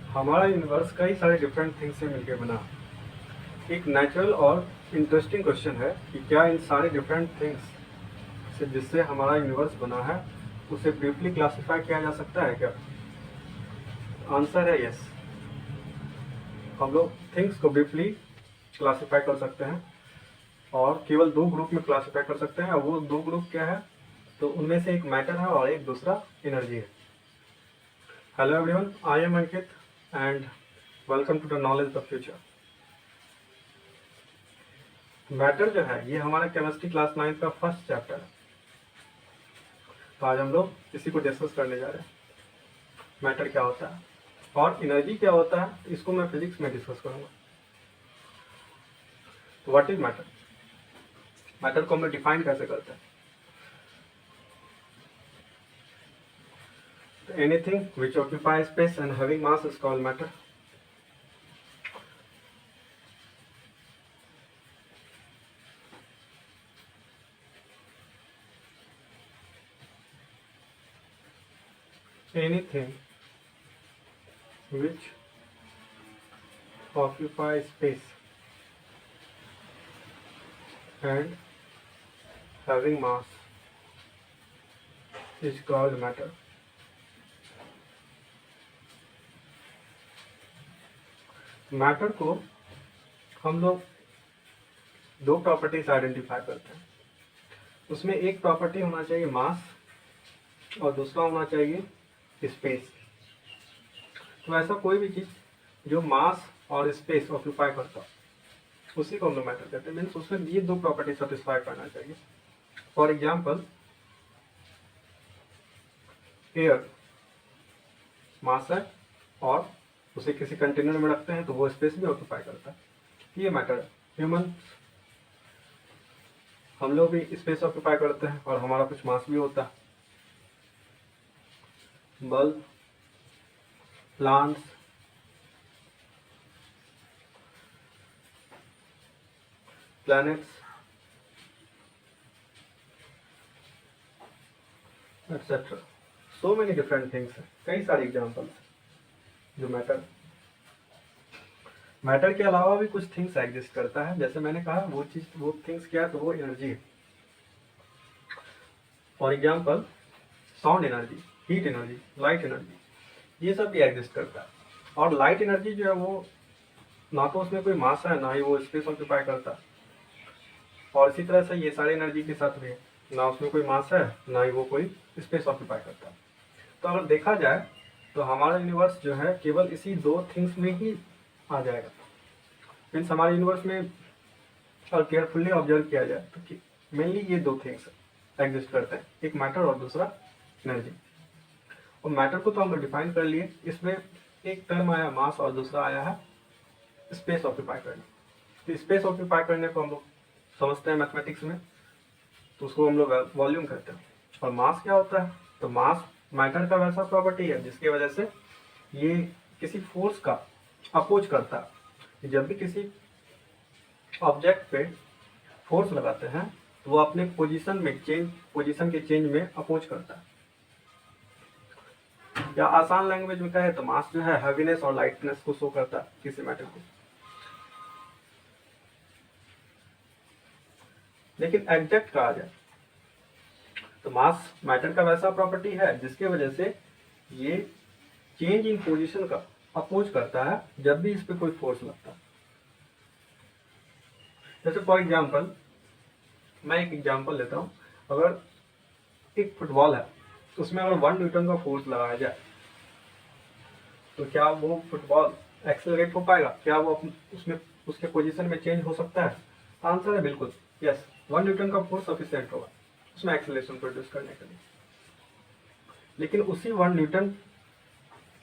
हमारा यूनिवर्स कई सारे डिफरेंट थिंग्स से मिलकर बना। एक नेचुरल और इंटरेस्टिंग क्वेश्चन है कि क्या इन सारे डिफरेंट थिंग्स से जिससे हमारा यूनिवर्स बना है उसे ब्रीफली क्लासिफाई किया जा सकता है क्या? आंसर है यस। हम लोग थिंग्स को ब्रीफली क्लासिफाई कर सकते हैं और केवल दो ग्रुप में क्लासिफाई कर सकते हैं। और वो दो ग्रुप क्या है? तो उनमें से एक मैटर है और एक दूसरा एनर्जी है। Hello everyone, I am Ankit and welcome to the knowledge the future. Matter जो है ये हमारा केमिस्ट्री क्लास 9 का फर्स्ट चैप्टर है। तो आज हम लोग इसी को डिस्कस करने जा रहे हैं। मैटर क्या होता है और एनर्जी क्या होता है, इसको मैं फिजिक्स में डिस्कस करूंगा। तो व्हाट इज मैटर? मैटर को हम लोग डिफाइन कैसे करते हैं? तो anything which occupy space and having mass is called matter. Anything which occupies space and having mass is called matter. Matter को हम लोग दो प्रॉपर्टीज आइडेंटिफाई करते हैं। उसमें एक प्रॉपर्टी होना चाहिए मास और दूसरा होना चाहिए स्पेस। तो ऐसा कोई भी चीज जो मास और स्पेस ऑक्यूपाई करता उसी को हम लोग मैटर कहते हैं। मीन्स उसमें ये दो प्रॉपर्टी सेटिस्फाई करना चाहिए। फॉर एग्जाम्पल, एयर मास है और उसे किसी कंटेनर में रखते हैं तो वो स्पेस भी ऑक्यूपाई करता है। ये मैटर है। ह्यूमन हम लोग भी स्पेस ऑक्यूपाई करते हैं और हमारा कुछ मास भी होता है। Bulb, plants, planets etcetera, so many different things है। कई सारे एग्जाम्पल्स जो मैटर के अलावा भी कुछ थिंग्स एग्जिस्ट करता है। जैसे मैंने कहा वो थिंग्स क्या है, तो वो एनर्जी है। For example, sound energy, heat energy, light energy, ये सब भी एग्जिस्ट करता है। और लाइट एनर्जी जो है वो ना तो उसमें कोई मास है ना ही वो स्पेस ऑक्यूपाई करता है। और इसी तरह से ये सारी एनर्जी के साथ भी है, ना उसमें कोई मास है ना ही वो कोई स्पेस ऑक्यूपाई करता है। तो अगर देखा जाए तो हमारा यूनिवर्स जो है केवल इसी दो थिंग्स में ही आ जाएगा। मीन्स हमारे यूनिवर्स में और केयरफुल्ली ऑब्जर्व किया जाए तो मेनली ये दो थिंग्स एग्जिस्ट करते हैं, एक मैटर और दूसरा एनर्जी। और मैटर को तो हम लोग डिफाइन कर लिए। इसमें एक टर्म आया मास और दूसरा आया है स्पेस ऑक्यूपाई करना। तो स्पेस ऑक्यूपाई करने को हम लोग समझते हैं मैथमेटिक्स में, तो उसको हम लोग वॉल्यूम कहते हैं। और मास क्या होता है? तो मास मैटर का वैसा प्रॉपर्टी है जिसकी वजह से ये किसी फोर्स का अपोज करता है। जब भी किसी ऑब्जेक्ट पे फोर्स लगाते हैं तो वो अपने पोजीशन के चेंज में अपोज करता है। या आसान लैंग्वेज में कहे तो मास जो है हैवीनेस और लाइटनेस को शो करता है किसी मैटर को। लेकिन एग्जैक्ट कहा जाए तो मास मैटर का वैसा प्रॉपर्टी है जिसके वजह से ये चेंज इन पोजीशन का अपोज करता है जब भी इस पे कोई फोर्स लगता है। जैसे फॉर एग्जांपल, मैं एक एग्जांपल लेता हूँ। अगर एक फुटबॉल है तो उसमें अगर 1 न्यूटन का फोर्स लगाया जाए तो क्या वो फुटबॉल एक्सेलरेट हो पाएगा? क्या वो उसमें उसके पोजीशन में चेंज हो सकता है? आंसर है बिल्कुल यस। 1 न्यूटन का फोर्स सफिशिएंट होगा उसमें एक्सेलरेशन प्रोड्यूस करने के लिए। लेकिन उसी 1 न्यूटन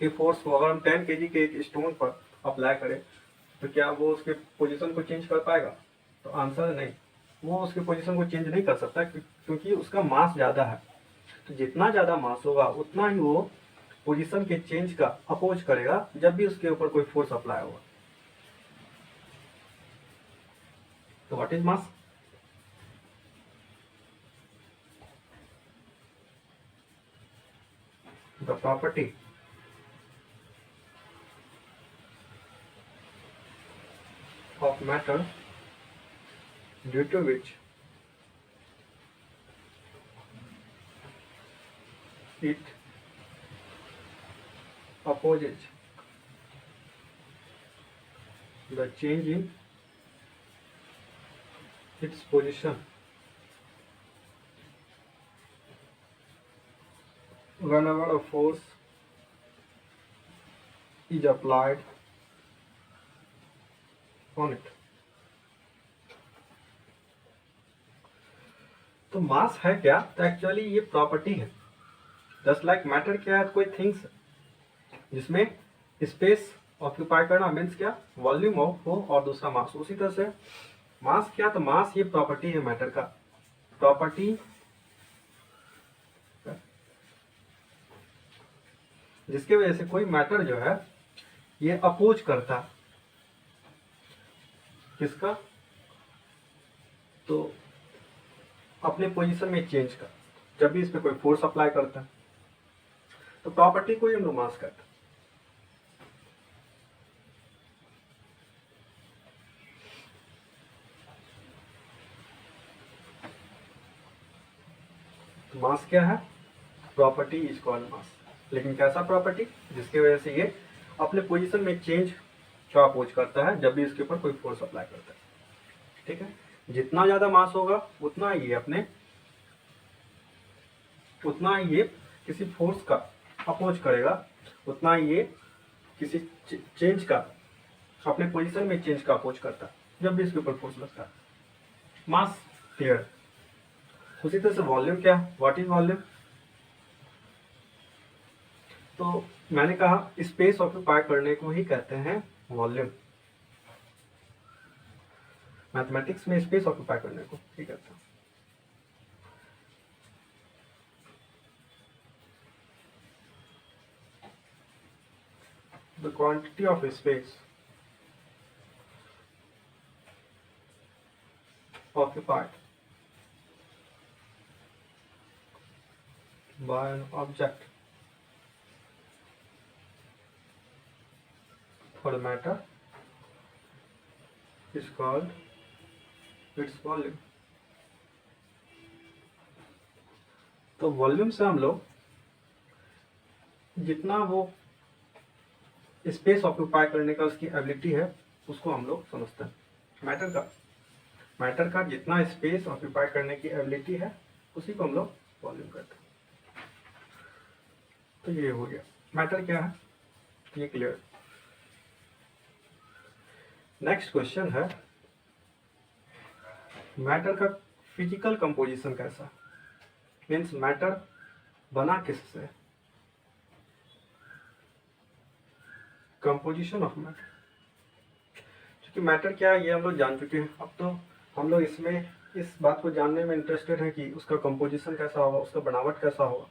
के फोर्स को अगर हम 10 केजी के एक स्टोन पर अप्लाई करें तो क्या वो उसके पोजीशन को चेंज कर पाएगा? तो आंसर है नहीं। वो उसके पोजीशन को चेंज नहीं कर सकता क्योंकि उसका मास ज़्यादा है। तो जितना ज़्यादा मास होगा उतना ही वो पोजीशन के चेंज का अपोज करेगा जब भी उसके ऊपर कोई फोर्स अप्लाई होगा। तो what is mass? The property of matter due to which it opposes the change in its position whenever a force is applied on it. तो मास है क्या? तो एक्चुअली ये प्रॉपर्टी है। जस्ट लाइक मैटर क्या है? कोई थिंग्स जिसमें स्पेस ऑक्यूपाई करना मीन्स क्या? वॉल्यूम ऑफ हो और दूसरा मास। उसी तरह से मास क्या? तो मास ये प्रॉपर्टी है मैटर का। प्रॉपर्टी जिसके वजह से कोई मैटर जो है ये अपोज करता किसका? तो अपने पोजीशन में चेंज का, जब भी इस पे कोई फोर्स अप्लाई करता है। तो प्रॉपर्टी को ही हम लोग मास कहते हैं। तो मास क्या है? प्रॉपर्टी इज कॉल्ड मास। लेकिन कैसा प्रॉपर्टी? जिसकी वजह से ये अपने पोजीशन में चेंज का अपोज करता है जब भी इसके ऊपर कोई फोर्स अप्लाई करता है। ठीक है, जितना ज्यादा मास होगा उतना ये किसी फोर्स का अपोज करेगा, उतना ये किसी चेंज का, अपने पोजीशन में चेंज का अपोज करता है जब भी इसके ऊपर फोर्स लगता है। Mass clear. उसी तरह से वॉल्यूम क्या? What is volume? तो मैंने कहा स्पेस ऑक्यूपाई करने को ही कहते हैं वॉल्यूम। मैथमेटिक्स में स्पेस ऑक्यूपाई करने को ही कहते हैं। The quantity of space occupied by an object for a matter is called its volume। तो वॉल्यूम से हम लोग जितना वो स्पेस ऑक्यूपाई करने का उसकी एबिलिटी है उसको हम लोग समझते हैं। मैटर का जितना स्पेस ऑक्यूपाई करने की एबिलिटी है उसी को हम लोग वॉल्यूम कहते हैं। तो ये हो गया मैटर क्या है, ये क्लियर। नेक्स्ट क्वेश्चन है मैटर का फिजिकल कंपोजिशन कैसा? मीन्स मैटर बना किससे? Composition of matter. क्योंकि मैटर क्या है ये हम लोग जान चुके हैं। अब तो हम लोग इसमें इस बात को जानने में इंटरेस्टेड है कि उसका कंपोजिशन कैसा होगा, उसका बनावट कैसा होगा।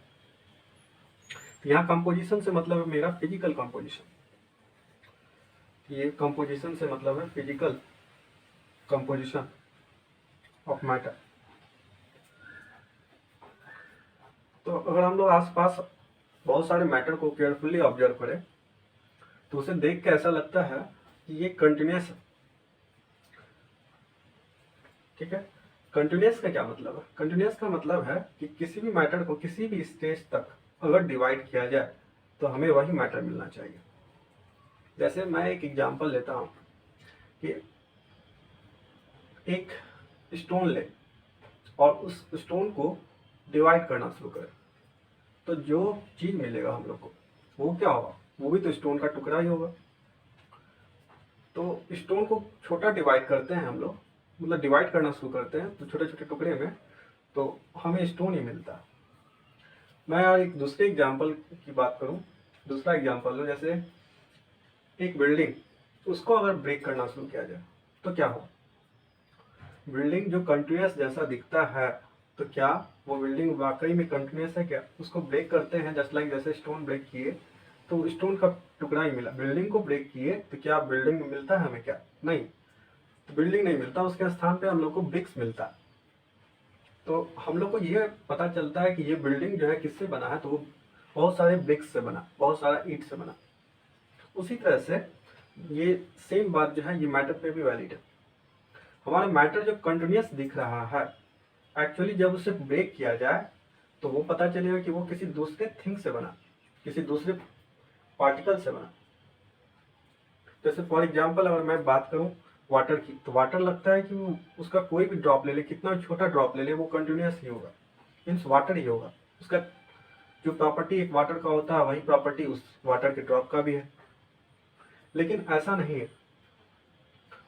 तो यहाँ कंपोजिशन से मतलब है मेरा फिजिकल कंपोजिशन। ये कंपोजिशन से मतलब है फिजिकल कंपोजिशन ऑफ मैटर। तो अगर हम लोग आसपास बहुत सारे मैटर को केयरफुली ऑब्जर्व करें तो उसे देख के ऐसा लगता है कि ये कंटिन्यूस है। ठीक है, कंटिन्यूस का क्या मतलब है? कंटिन्यूस का मतलब है कि किसी भी मैटर को किसी भी स्टेज तक अगर डिवाइड किया जाए तो हमें वही मैटर मिलना चाहिए। जैसे मैं एक एग्जांपल लेता हूँ कि एक स्टोन ले और उस स्टोन को डिवाइड करना शुरू करें तो जो चीज मिलेगा हम लोग को वो क्या होगा? वो भी तो स्टोन का टुकड़ा ही होगा। तो स्टोन को छोटा डिवाइड करते हैं हम लोग, मतलब डिवाइड करना शुरू करते हैं तो छोटे छोटे टुकड़े में, तो हमें स्टोन ही मिलता है। मैं यार एक दूसरे एग्जांपल की बात करूं, दूसरा एग्जांपल लो। जैसे एक बिल्डिंग, उसको अगर ब्रेक करना शुरू किया जाए तो क्या हो? बिल्डिंग जो कंटिन्यूस जैसा दिखता है तो क्या वो बिल्डिंग वाकई में कंटिन्यूस है क्या? उसको ब्रेक करते हैं जस्ट लाइक जैसे स्टोन ब्रेक किए तो स्टोन का टुकड़ा ही मिला। बिल्डिंग को ब्रेक किए तो क्या बिल्डिंग मिलता है हमें? क्या नहीं, तो बिल्डिंग नहीं मिलता, उसके स्थान पे हम लोग को ब्रिक्स मिलता है। तो हम लोग को ये पता चलता है कि ये बिल्डिंग जो है किससे बना है, तो वो बहुत सारे ब्रिक्स से बना, बहुत सारा ईंट से बना। उसी तरह से ये सेम बात जो है ये मैटर पे भी वैलिड है। हमारा मैटर जो कंटिन्यूस दिख रहा है, एक्चुअली जब उसे ब्रेक किया जाए तो वो पता चलेगा कि वो किसी दूसरे थिंग से बना, किसी दूसरे पार्टिकल से बना। जैसे फॉर एग्जाम्पल अगर मैं बात करूं वाटर की, तो वाटर लगता है कि उसका कोई भी ड्रॉप ले ले, कितना भी छोटा ड्रॉप ले ले, वो कंटिन्यूस ही होगा, मीन्स वाटर ही होगा। उसका जो प्रॉपर्टी एक वाटर का होता है वही प्रॉपर्टी उस वाटर के ड्रॉप का भी है। लेकिन ऐसा नहीं है।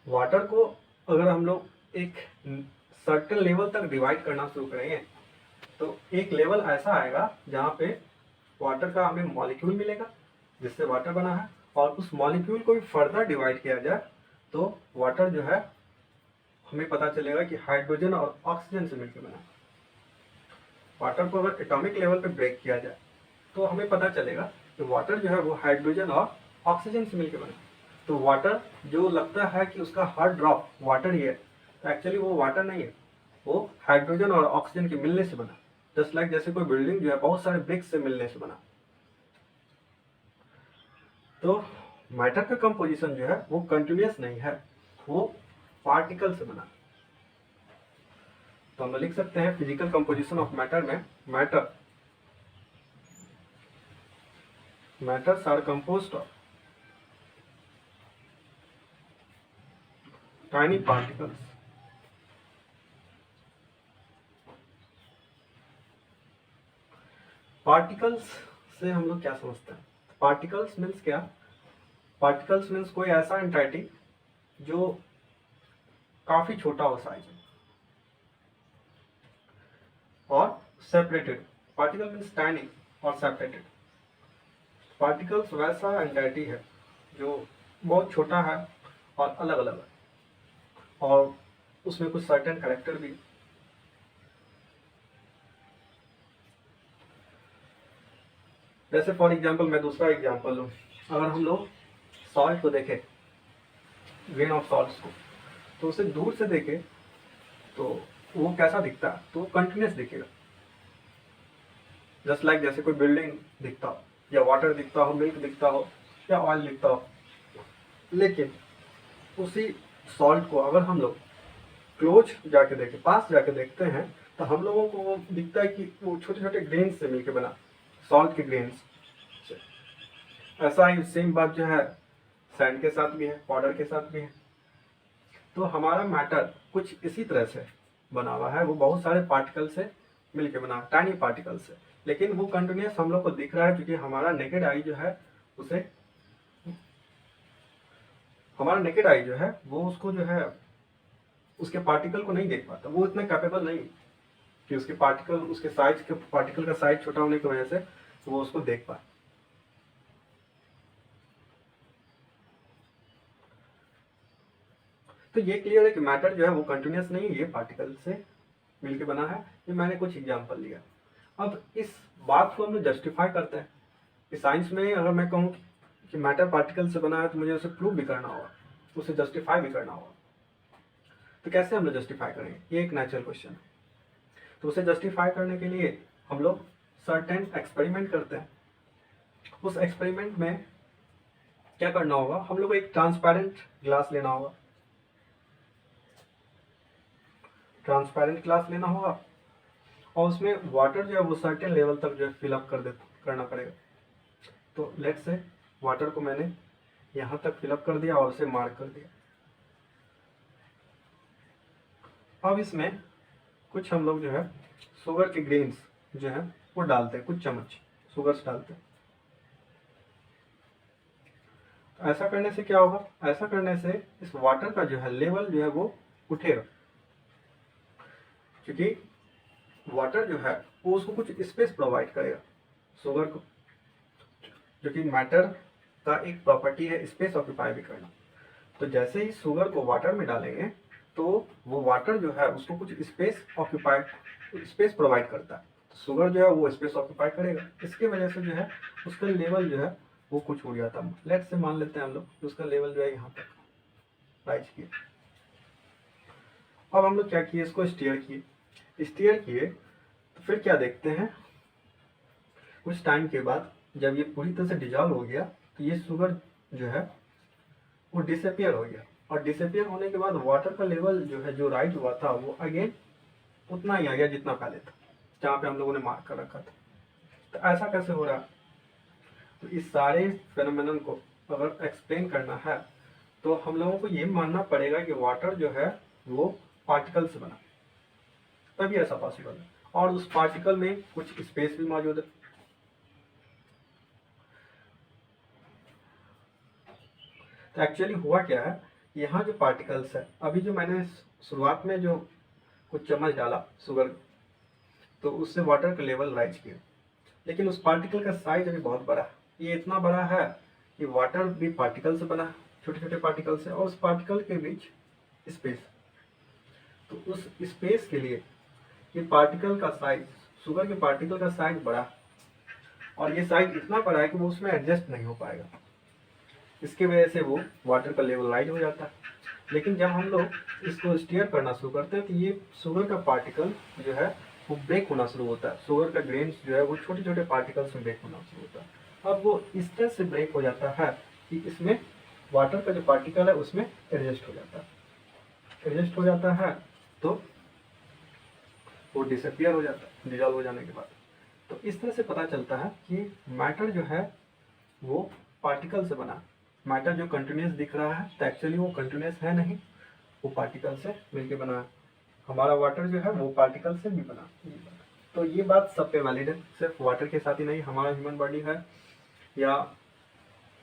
वाटर को अगर हम लोग एक सर्टेन लेवल तक डिवाइड करना शुरू करेंगे तो एक लेवल ऐसा आएगा जहाँ पे वाटर का हमें मॉलिक्यूल मिलेगा जिससे वाटर बना है, और उस मॉलिक्यूल को भी फर्दर डिवाइड किया जाए तो वाटर जो है हमें पता चलेगा कि हाइड्रोजन और ऑक्सीजन से मिलकर बना है। वाटर को अगर एटॉमिक लेवल पे ब्रेक किया जाए तो हमें पता चलेगा कि वाटर जो है वो हाइड्रोजन और ऑक्सीजन से मिलकर बना है। तो वाटर जो लगता है कि उसका हर ड्रॉप वाटर ही है, तो एक्चुअली वो वाटर नहीं है, वो हाइड्रोजन और ऑक्सीजन के मिलने से बना। जस्ट लाइक जैसे कोई बिल्डिंग जो है बहुत सारे ब्रिक्स से मिलने से बना। तो मैटर का कंपोजिशन जो है वो कंटिन्यूस नहीं है, वो पार्टिकल से बना। तो हम लिख सकते हैं फिजिकल कंपोजिशन ऑफ मैटर में matters are composed of tiny particles. Particles से हम लोग क्या समझते हैं? पार्टिकल्स मीन्स क्या? पार्टिकल्स मीन्स कोई ऐसा एंटाइटी जो काफी छोटा हो साइज में और सेपरेटेड। पार्टिकल मीन्स टाइनी और सेपरेटेड। पार्टिकल्स वैसा एंटाइटी है जो बहुत छोटा है और अलग अलग है, और उसमें कुछ सर्टेन कैरेक्टर भी। जैसे फॉर एग्जांपल मैं दूसरा एग्जांपल लूँ, अगर हम लोग सॉल्ट को देखें, ग्रेन ऑफ सॉल्ट को, तो उसे दूर से देखें तो वो कैसा दिखता है? तो वो कंटिन्यूस दिखेगा, जस्ट लाइक जैसे कोई बिल्डिंग दिखता हो, या वाटर दिखता हो, मिल्क दिखता हो, या ऑयल दिखता हो। लेकिन उसी सॉल्ट को अगर हम लोग क्लोज जाके देखें, पास जाके देखते हैं, तो हम लोगों को वो दिखता है कि वो छोटे छोटे ग्रेन्स से मिलकर बना, सॉल्ट के ग्रेन्स से। ऐसा ही सेम बात जो है सैंड के साथ भी है, पाउडर के साथ भी है। तो हमारा मैटर कुछ इसी तरह से बना हुआ है, वो बहुत सारे पार्टिकल से मिलकर बना, टाइनी पार्टिकल से। लेकिन वो कंटिन्यूस हम लोग को दिख रहा है क्योंकि हमारा नेकेड आई जो है वो उसको जो है उसके पार्टिकल को नहीं देख पाता, वो इतना कैपेबल नहीं कि उसके पार्टिकल का साइज छोटा होने की वजह से वो उसको देख पाए। तो ये क्लियर है कि मैटर जो है वो कंटिन्यूस नहीं है, ये पार्टिकल से मिलकर बना है। ये मैंने कुछ एग्जांपल लिया। अब इस बात को हम लोग जस्टिफाई करते हैं कि साइंस में अगर मैं कहूँ कि मैटर पार्टिकल से बना है तो मुझे उसे प्रूव भी करना होगा, उसे जस्टिफाई भी करना होगा। तो कैसे हम लोग जस्टिफाई करेंगे? ये एक नेचुरल क्वेश्चन है। तो उसे जस्टिफाई करने के लिए हम लोग सर्टेन एक्सपेरिमेंट करते हैं। उस एक्सपेरिमेंट में क्या करना होगा? हम लोग को एक ट्रांसपेरेंट ग्लास लेना होगा, और उसमें वाटर जो है वो सर्टेन लेवल तक जो है फिलअप करना पड़ेगा। तो लेट्स से वाटर को मैंने यहाँ तक फिलअप कर दिया और उसे मार्क कर दिया। अब इसमें कुछ हम लोग जो है शुगर के ग्रेन्स जो है वो डालते हैं, कुछ चम्मच शुगर्स डालते हैं। तो ऐसा करने से क्या होगा? ऐसा करने से इस वाटर का जो है लेवल जो है वो उठेगा, क्योंकि वाटर जो है वो उसको कुछ स्पेस प्रोवाइड करेगा शुगर को, जो कि मैटर का एक प्रॉपर्टी है स्पेस ऑक्यूपाई भी करना। तो जैसे ही शुगर को वाटर में डालेंगे तो वो वाटर जो है उसको कुछ स्पेस प्रोवाइड करता है। तो शुगर जो है वो स्पेस ऑक्यूपाई करेगा, इसके वजह से जो है उसका लेवल जो है वो कुछ हो जाता है। लेट्स से मान लेते हैं हम लोग उसका लेवल जो है यहाँ तक राइज किया। अब हम लोग क्या किए? इसको स्टीयर किए। तो फिर क्या देखते हैं, कुछ टाइम के बाद जब ये पूरी तरह से डिजॉल्व हो गया तो ये शुगर जो है वो डिसअपियर हो गया, और डिसअपियर होने के बाद वाटर का लेवल जो है, जो राइज हुआ था, वो अगेन उतना ही आ गया जितना पहले था, जहाँ पे हम लोगों ने मार्क कर रखा था। तो ऐसा कैसे हो रहा? तो इस सारे फेनोमेनन को अगर एक्सप्लेन करना है तो हम लोगों को ये मानना पड़ेगा कि वाटर जो है वो पार्टिकल से बना, तभी ऐसा पॉसिबल है। और उस पार्टिकल में कुछ स्पेस भी मौजूद है। तो एक्चुअली हुआ क्या है, यहाँ जो पार्टिकल्स है, अभी जो मैंने शुरुआत में जो कुछ चम्मच डाला शुगर, तो उससे वाटर का लेवल राइज किया, लेकिन उस पार्टिकल का साइज अभी बहुत बड़ा है। ये इतना बड़ा है कि वाटर भी पार्टिकल से बना है, छोटे छोटे पार्टिकल से, और उस पार्टिकल के बीच स्पेस। तो उस स्पेस के लिए ये पार्टिकल का साइज, शुगर के पार्टिकल का साइज बड़ा है, और ये साइज इतना बड़ा है कि वो उसमें एडजस्ट नहीं हो पाएगा। इसकी वजह से वो वाटर का लेवल राइज हो जाता है। लेकिन जब हम लोग इसको स्टीयर करना शुरू करते हैं तो ये शुगर का पार्टिकल जो है वो ब्रेक होना शुरू होता है। शुगर का ग्रेन्स जो है वो छोटे छोटे पार्टिकल्स में ब्रेक होना शुरू होता है। अब वो इस तरह से ब्रेक हो जाता है कि इसमें वाटर का जो पार्टिकल है उसमें एडजस्ट हो जाता है। एडजस्ट हो जाता है तो वो डिसअपियर हो जाता है डिजॉल्व हो जाने के बाद। तो इस तरह से पता चलता है कि मैटर जो है वो पार्टिकल से बना। मैटर जो कंटिन्यूस दिख रहा है तो एक्चुअली वो कंटिन्यूस है नहीं, वो पार्टिकल से मिलके बना है। हमारा वाटर जो है वो पार्टिकल से भी बना। तो ये बात सब पे वैलिड है, सिर्फ वाटर के साथ ही नहीं, हमारा ह्यूमन बॉडी है या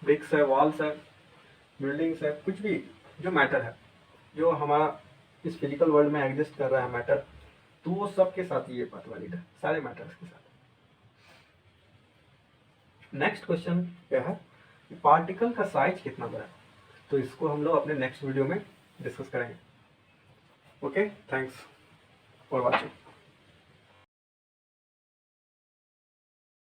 ब्रिक्स है, वॉल्स है, बिल्डिंग्स है, कुछ भी जो मैटर है, जो हमारा इस फिजिकल वर्ल्ड में एग्जिस्ट कर रहा है मैटर, तो वो सब के साथ ये बात वैलिड है, सारे मैटर्स के साथ। नेक्स्ट क्वेश्चन क्या है, पार्टिकल का साइज कितना बड़ा है? तो इसको हम लोग अपने नेक्स्ट वीडियो में डिस्कस करेंगे। Okay, thanks for watching.